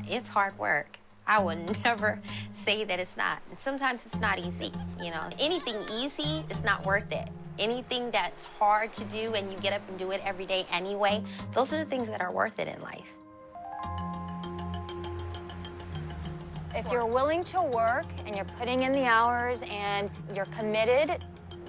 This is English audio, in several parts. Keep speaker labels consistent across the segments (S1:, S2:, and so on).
S1: It's hard work. I would never say that it's not. And sometimes it's not easy, you know. Anything easy is not worth it. Anything that's hard to do and you get up and do it every day anyway, those are the things that are worth it in life.
S2: If you're willing to work and you're putting in the hours and you're committed,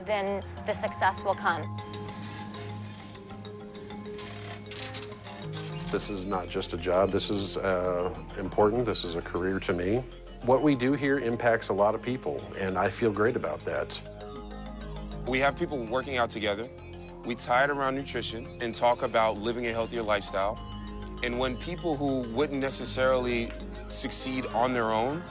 S2: then the success will come.
S3: This is not just a job. This is important. This is a career to me. What we do here impacts a lot of people, and I feel great about that.
S4: We have people working out together. We tie it around nutrition and talk about living a healthier lifestyle. And when people who wouldn't necessarily succeed on their own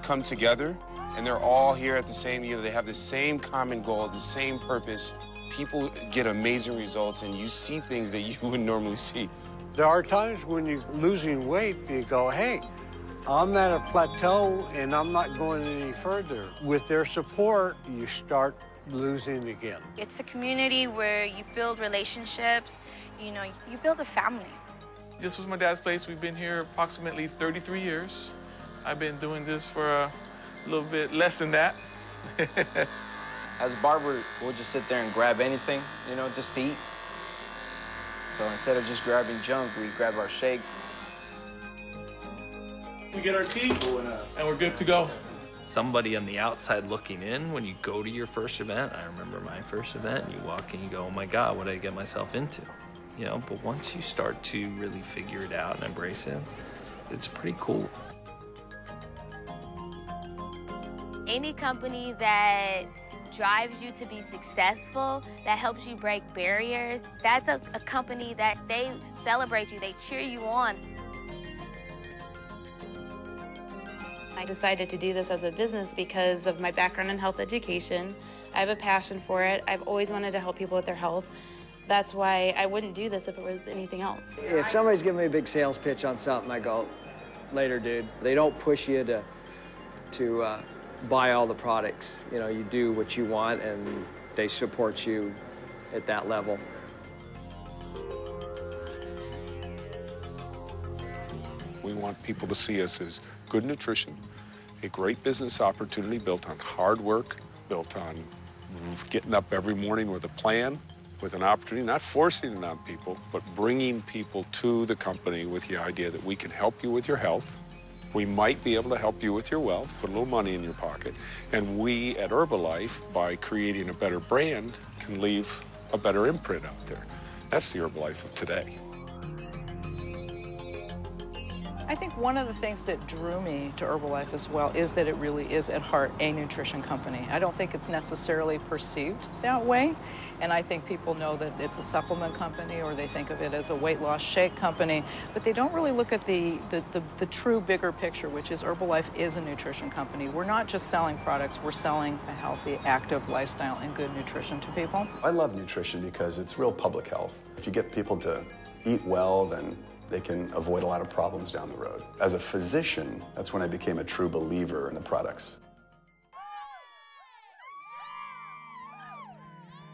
S4: come together, and they're all here at the same, they have the same common goal, the same purpose, people get amazing results, and you see things that you wouldn't normally see.
S5: There are times when you're losing weight, you go, hey, I'm at a plateau and I'm not going any further. With their support, you start losing again.
S6: It's a community where you build relationships, you know, you build a family.
S7: This was my dad's place. We've been here approximately 33 years. I've been doing this for a little bit less than that.
S8: As a barber, we'll just sit there and grab anything, you know, just to eat. So instead of just grabbing junk, we grab our shakes.
S7: We get our tea, and we're good to go.
S9: Somebody on the outside looking in, when you go to your first event, I remember my first event, you walk in, you go, oh my God, what did I get myself into? You know, but once you start to really figure it out and embrace it, it's pretty cool.
S10: Any company that drives you to be successful, that helps you break barriers, that's a company that they celebrate you, they cheer you on.
S11: I decided to do this as a business because of my background in health education. I have a passion for it. I've always wanted to help people with their health. That's why I wouldn't do this if it was anything else.
S12: If somebody's giving me a big sales pitch on something, I go, later, dude. They don't push you to buy all the products. You know, you do what you want, and they support you at that level.
S3: We want people to see us as good nutrition, a great business opportunity built on hard work, built on getting up every morning with a plan, with an opportunity, not forcing it on people, but bringing people to the company with the idea that we can help you with your health. We might be able to help you with your wealth, put a little money in your pocket. And we at Herbalife, by creating a better brand, can leave a better imprint out there. That's the Herbalife of today.
S13: I think one of the things that drew me to Herbalife as well is that it really is at heart a nutrition company. I don't think it's necessarily perceived that way, and I think people know that it's a supplement company or they think of it as a weight loss shake company, but they don't really look at the true bigger picture, which is Herbalife is a nutrition company. We're not just selling products, we're selling a healthy, active lifestyle and good nutrition to people.
S14: I love nutrition because it's real public health. If you get people to eat well, then they can avoid a lot of problems down the road. As a physician, that's when I became a true believer in the products.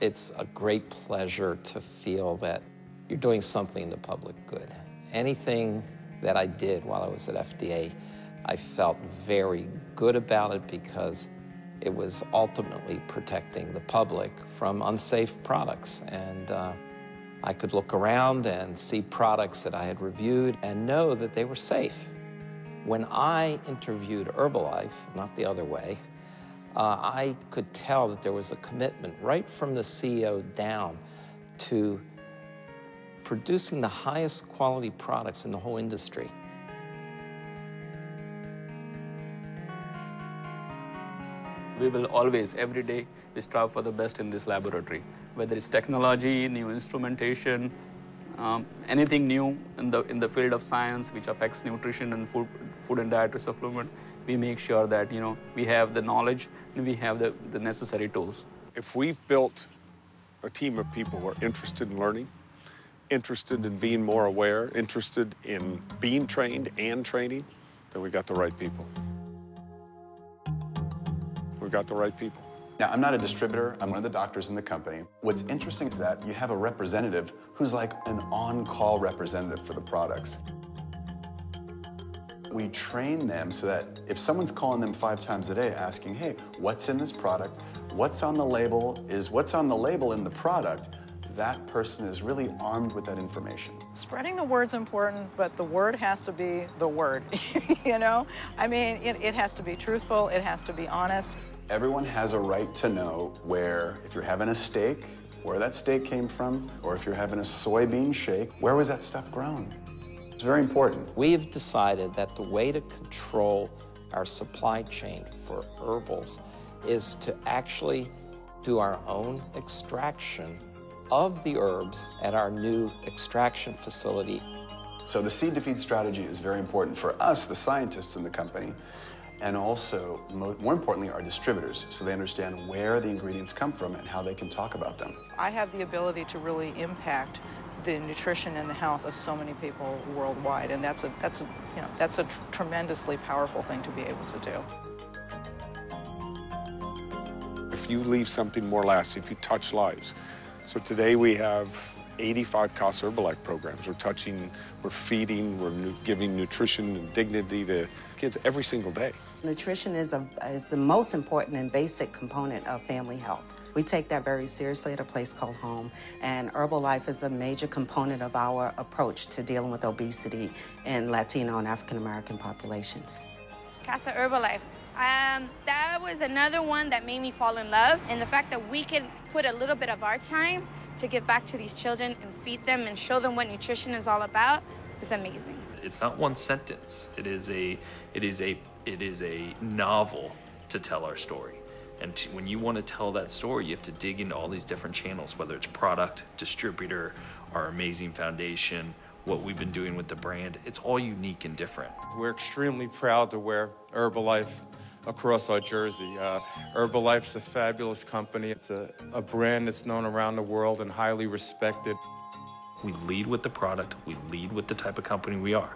S15: It's a great pleasure to feel that you're doing something in the public good. Anything that I did while I was at FDA, I felt very good about it because it was ultimately protecting the public from unsafe products. And I could look around and see products that I had reviewed and know that they were safe. When I interviewed Herbalife, not the other way, I could tell that there was a commitment right from the CEO down to producing the highest quality products in the whole industry.
S16: We will always, every day, strive for the best in this laboratory. Whether it's technology, new instrumentation, anything new in the field of science which affects nutrition and food and dietary supplement, we make sure that we have the knowledge and we have the necessary tools.
S3: If we've built a team of people who are interested in learning, interested in being more aware, interested in being trained and training, then we got the right people. We've got the right people.
S14: Now, I'm not a distributor. I'm one of the doctors in the company. What's interesting is that you have a representative who's like an on-call representative for the products. We train them so that if someone's calling them 5 times a day asking, hey, what's in this product? What's on the label? Is what's on the label in the product? That person is really armed with that information.
S13: Spreading the word's important, but the word has to be the word, you know? I mean, it has to be truthful, it has to be honest.
S14: Everyone has a right to know where, if you're having a steak, where that steak came from, or if you're having a soybean shake, where was that stuff grown? It's very important.
S15: We've decided that the way to control our supply chain for herbals is to actually do our own extraction of the herbs at our new extraction facility.
S14: So the seed to feed strategy is very important for us, the scientists in the company, and also, more importantly, our distributors, so they understand where the ingredients come from and how they can talk about them.
S13: I have the ability to really impact the nutrition and the health of so many people worldwide, and that's a tremendously powerful thing to be able to do.
S3: If you leave something more lasting, if you touch lives. So today we have 85 Casa Herbalife programs. We're feeding, we're giving nutrition and dignity to kids every single day.
S17: Nutrition is the most important and basic component of family health. We take that very seriously at a place called home, and Herbalife is a major component of our approach to dealing with obesity in Latino and African American populations.
S6: Casa Herbalife. That was another one that made me fall in love, and the fact that we can put a little bit of our time to give back to these children and feed them and show them what nutrition is all about is amazing.
S9: It's not one sentence. It is a novel to tell our story. And when you want to tell that story, you have to dig into all these different channels, whether it's product, distributor, our amazing foundation, what we've been doing with the brand. It's all unique and different.
S18: We're extremely proud to wear Herbalife across our jersey. Herbalife's a fabulous company. It's a brand that's known around the world and highly respected.
S9: We lead with the product. We lead with the type of company we are.